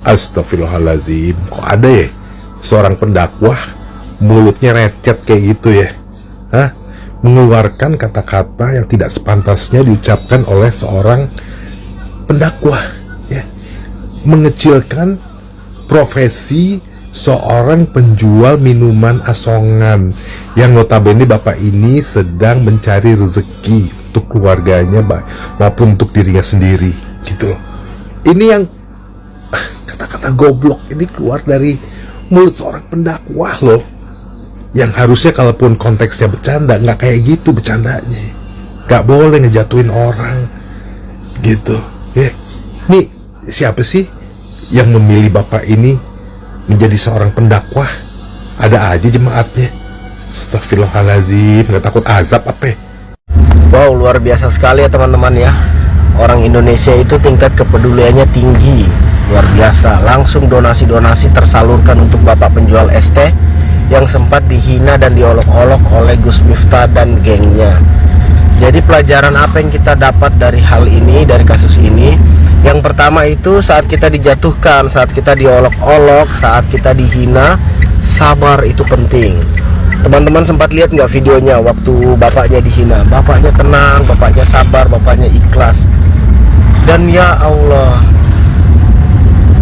Astagfirullahaladzim, kok ada ya seorang pendakwah mulutnya recet kayak gitu ya? Hah? Mengeluarkan kata-kata yang tidak sepantasnya diucapkan oleh seorang pendakwah, ya. Mengecilkan profesi seorang penjual minuman asongan yang notabene bapak ini sedang mencari rezeki untuk keluarganya maupun untuk dirinya sendiri, gitu loh. Ini yang kata-kata goblok ini keluar dari mulut seorang pendakwah loh, yang harusnya kalaupun konteksnya bercanda nggak kayak gitu bercandanya, nggak boleh ngejatuhin orang gitu ya. Nih siapa sih yang memilih bapak ini menjadi seorang pendakwah? Ada aja jemaatnya. Astagfirullahaladzim, nggak takut azab apa? Wow, luar biasa sekali ya teman-teman ya. Orang Indonesia itu tingkat kepeduliannya tinggi, luar biasa. Langsung donasi-donasi tersalurkan untuk bapak penjual es teh yang sempat dihina dan diolok-olok oleh Gus Miftah dan gengnya. Jadi pelajaran apa yang kita dapat dari hal ini, dari kasus ini? Yang pertama itu saat kita dijatuhkan, saat kita diolok-olok, saat kita dihina, sabar itu penting. Teman-teman sempat lihat nggak videonya waktu bapaknya dihina? Bapaknya tenang, bapaknya sabar, bapaknya ikhlas. Dan ya Allah,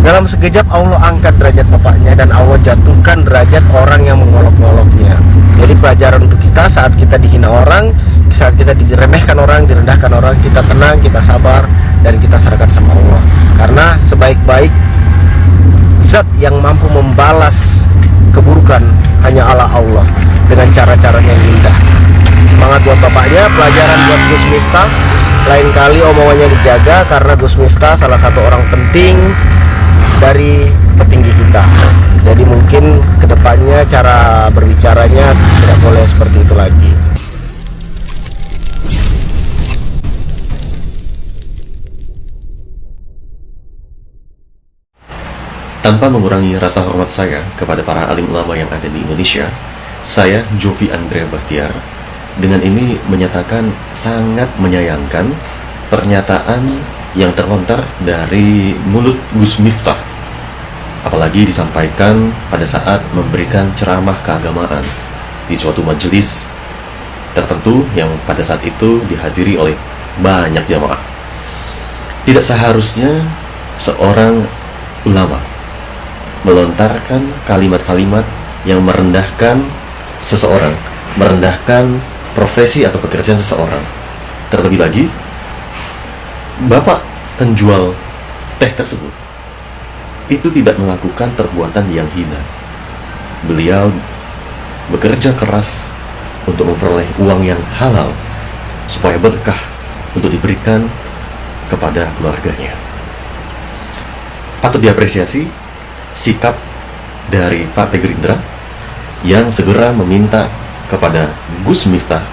dalam sekejap Allah angkat derajat bapaknya dan Allah jatuhkan derajat orang yang mengolok-oloknya. Jadi pelajaran untuk kita saat kita dihina orang, saat kita diremehkan orang, direndahkan orang, kita tenang, kita sabar, dan kita serahkan sama Allah. Karena sebaik-baik zat yang mampu membalas keburukan hanya Allah dengan cara-cara yang indah. Semangat buat bapaknya, pelajaran buat Gus Miftah. Lain kali omongannya dijaga karena Gus Miftah salah satu orang penting dari petinggi kita. Jadi mungkin kedepannya cara berbicaranya tidak boleh seperti itu lagi. Tanpa mengurangi rasa hormat saya kepada para alim ulama yang ada di Indonesia, saya, Jovi Andrea Bahtiar, dengan ini menyatakan sangat menyayangkan pernyataan yang terlontar dari mulut Gus Miftah, apalagi disampaikan pada saat memberikan ceramah keagamaan di suatu majelis tertentu yang pada saat itu dihadiri oleh banyak jamaah. Tidak seharusnya seorang ulama melontarkan kalimat-kalimat yang merendahkan seseorang, merendahkan profesi atau pekerjaan seseorang. Terlebih lagi, bapak penjual teh tersebut itu tidak melakukan perbuatan yang hina. Beliau bekerja keras untuk memperoleh uang yang halal supaya berkah untuk diberikan kepada keluarganya. Patut diapresiasi sikap dari Partai Gerindra yang segera meminta kepada Gus Miftah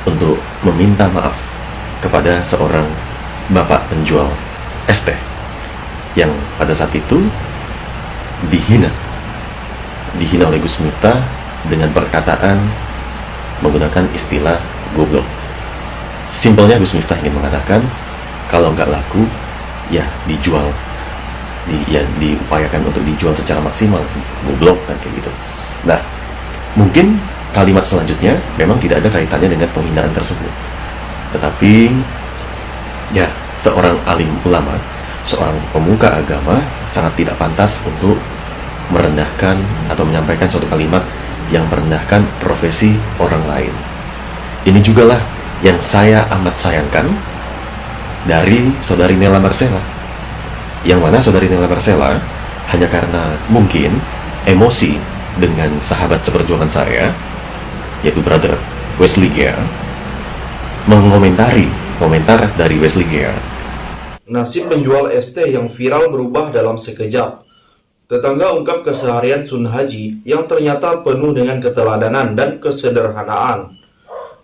untuk meminta maaf kepada seorang bapak penjual es teh yang pada saat itu dihina oleh Gus Miftah dengan perkataan menggunakan istilah goblok. Simpelnya Gus Miftah ingin mengatakan kalau nggak laku ya dijual, diupayakan untuk dijual secara maksimal, goblok kan kayak gitu. Nah, mungkin kalimat selanjutnya memang tidak ada kaitannya dengan penghinaan tersebut, tetapi ya seorang alim ulama, seorang pemuka agama sangat tidak pantas untuk merendahkan atau menyampaikan suatu kalimat yang merendahkan profesi orang lain. Ini jugalah yang saya amat sayangkan dari saudari Nela Marcela, yang mana saudari Nela Marcela hanya karena mungkin emosi dengan sahabat seperjuangan saya, yaitu brother Wesley Gea, mengomentari komentar dari Wesley Gea. Nasib penjual es teh yang viral berubah dalam sekejap. Tetangga ungkap keseharian Sun Haji yang ternyata penuh dengan keteladanan dan kesederhanaan.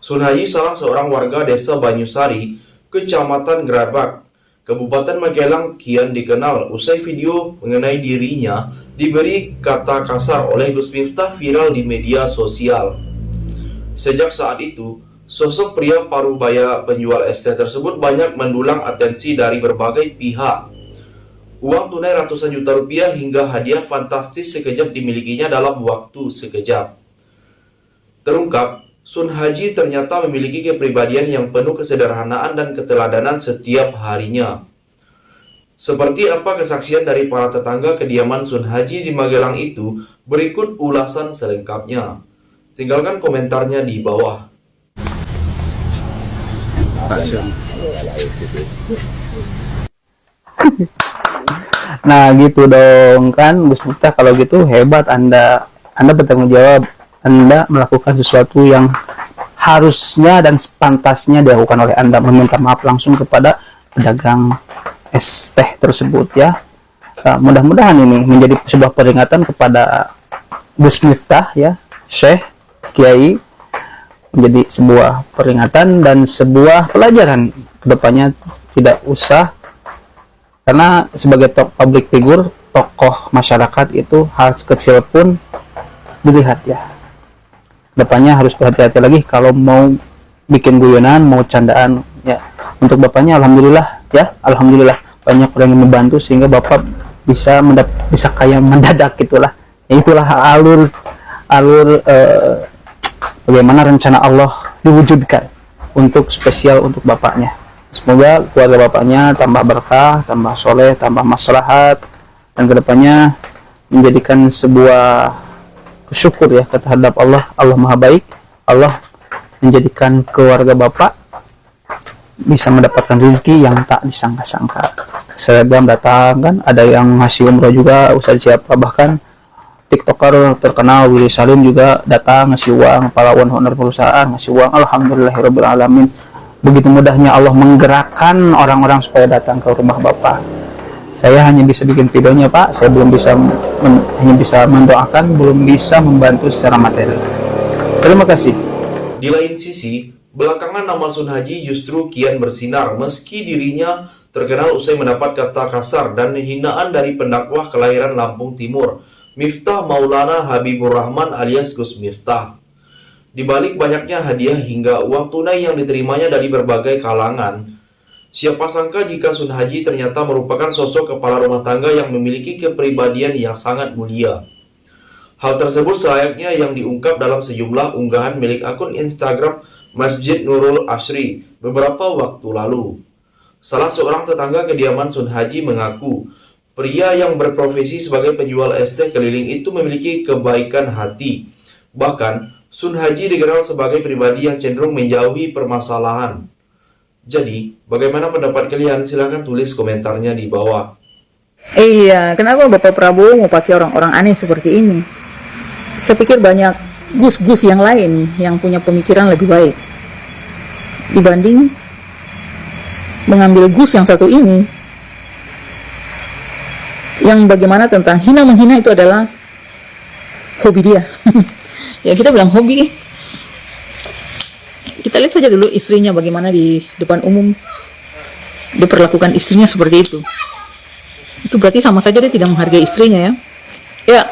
Sun Haji salah seorang warga desa Banyusari, Kecamatan Gerabak, Kabupaten Magelang kian dikenal usai video mengenai dirinya diberi kata kasar oleh Gus Miftah viral di media sosial. Sejak saat itu, sosok pria paruh baya penjual es teh tersebut banyak mendulang atensi dari berbagai pihak. uang tunai ratusan juta rupiah hingga hadiah fantastis sekejap dimilikinya dalam waktu sekejap. Terungkap, Sun Haji ternyata memiliki kepribadian yang penuh kesederhanaan dan keteladanan setiap harinya. Seperti apa kesaksian dari para tetangga kediaman Sun Haji di Magelang itu, berikut ulasan selengkapnya. Tinggalkan komentarnya di bawah. Nah gitu dong kan Gus Miftah, kalau gitu hebat Anda bertanggung jawab, Anda melakukan sesuatu yang harusnya dan sepantasnya dilakukan oleh Anda, meminta maaf langsung kepada pedagang es teh tersebut ya. Nah, mudah-mudahan ini menjadi sebuah peringatan kepada Gus Miftah ya, Syekh Kiai, menjadi sebuah peringatan dan sebuah pelajaran kedepannya. Tidak usah, karena sebagai public figure, tokoh masyarakat itu hal kecil pun dilihat ya. Depannya harus berhati-hati lagi kalau mau bikin guyonan, mau candaan ya. Untuk bapaknya alhamdulillah ya, alhamdulillah banyak orang yang membantu sehingga bapak bisa kaya mendadak gitulah. Ya, itulah alur bagaimana rencana Allah diwujudkan untuk spesial untuk bapaknya. Semoga keluarga bapaknya tambah berkah, tambah soleh, tambah maslahat, dan kedepannya menjadikan sebuah syukur ya terhadap Allah. Allah Maha Baik. Allah menjadikan keluarga bapak bisa mendapatkan rezeki yang tak disangka-sangka. Seragam datang kan, ada yang ngasih umroh juga, Ustaz siapa, bahkan TikToker terkenal Willy Salim juga datang ngasih uang, pahlawan honor perusahaan ngasih uang. Alhamdulillahirabbil alamin. Begitu mudahnya Allah menggerakkan orang-orang supaya datang ke rumah Bapak. Saya hanya bisa bikin videonya Pak, saya belum bisa hanya bisa mendoakan, belum bisa membantu secara materi. Terima kasih. Di lain sisi, belakangan nama Sun Haji justru kian bersinar meski dirinya terkenal usai mendapat kata kasar dan hinaan dari pendakwah kelahiran Lampung Timur, Miftah Maulana Habibur Rahman alias Gus Miftah. Di balik banyaknya hadiah hingga uang tunai yang diterimanya dari berbagai kalangan, siapa sangka jika Sun Haji ternyata merupakan sosok kepala rumah tangga yang memiliki kepribadian yang sangat mulia. Hal tersebut selayaknya yang diungkap dalam sejumlah unggahan milik akun Instagram Masjid Nurul Asri beberapa waktu lalu. Salah seorang tetangga kediaman Sun Haji mengaku, pria yang berprofesi sebagai penjual es teh keliling itu memiliki kebaikan hati. Bahkan, Sun Haji dikenal sebagai pribadi yang cenderung menjauhi permasalahan. Jadi, bagaimana pendapat kalian? Silahkan tulis komentarnya di bawah. Iya, kenapa Bapak Prabowo mau pakai orang-orang aneh seperti ini? Saya pikir banyak gus-gus yang lain yang punya pemikiran lebih baik dibanding mengambil gus yang satu ini. Yang bagaimana tentang hina-menghina itu adalah hobi dia. Ya kita bilang hobi. Kita lihat saja dulu istrinya bagaimana di depan umum diperlakukan istrinya seperti itu. Itu berarti sama saja dia tidak menghargai istrinya ya. Ya,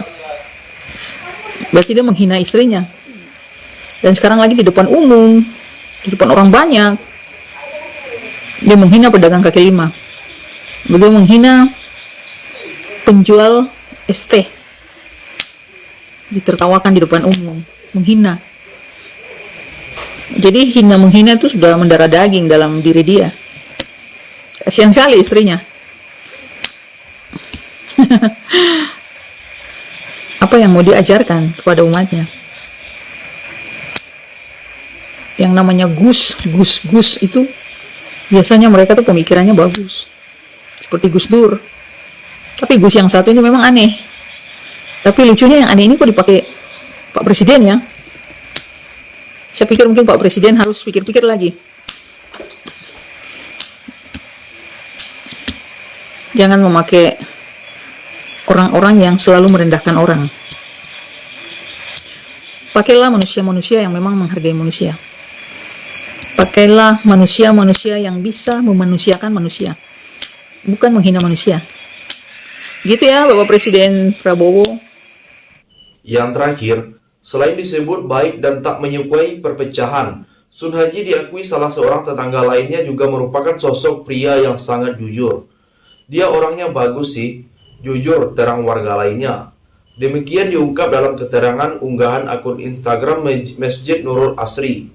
berarti dia menghina istrinya. Dan sekarang lagi di depan umum, di depan orang banyak, dia menghina pedagang kaki lima. Dia menghina penjual es teh, ditertawakan di depan umum, menghina. Jadi hina-menghina itu sudah mendarah daging dalam diri dia. Kasihan sekali istrinya. Apa yang mau diajarkan kepada umatnya? Yang namanya gus itu biasanya mereka tuh pemikirannya bagus, seperti Gus Dur. Tapi Gus yang satu ini memang aneh. Tapi lucunya yang aneh ini kok dipakai Pak Presiden ya. Saya pikir mungkin Pak Presiden harus pikir-pikir lagi. Jangan memakai orang-orang yang selalu merendahkan orang. Pakailah manusia-manusia yang memang menghargai manusia. Pakailah manusia-manusia yang bisa memanusiakan manusia, bukan menghina manusia. Gitu ya Bapak Presiden Prabowo. Yang terakhir, selain disebut baik dan tak menyukai perpecahan, Sun Haji diakui salah seorang tetangga lainnya juga merupakan sosok pria yang sangat jujur. Dia orangnya bagus sih, jujur, terang warga lainnya. Demikian diungkap dalam keterangan unggahan akun Instagram Masjid Nurul Asri.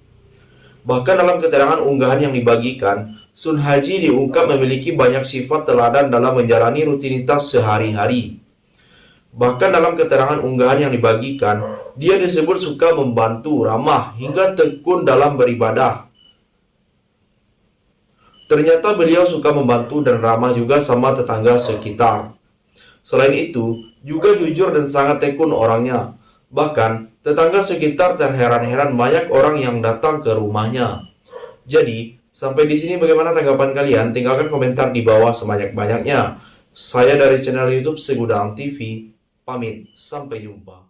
Bahkan dalam keterangan unggahan yang dibagikan, Sun Haji diungkap memiliki banyak sifat teladan dalam menjalani rutinitas sehari-hari. Bahkan dalam keterangan unggahan yang dibagikan, dia disebut suka membantu, ramah, hingga tekun dalam beribadah. Ternyata beliau suka membantu dan ramah juga sama tetangga sekitar. Selain itu, juga jujur dan sangat tekun orangnya. Bahkan, tetangga sekitar terheran-heran banyak orang yang datang ke rumahnya. Jadi, sampai di sini bagaimana tanggapan kalian? Tinggalkan komentar di bawah sebanyak-banyaknya. Saya dari channel YouTube Segudang TV, pamit. Sampai jumpa.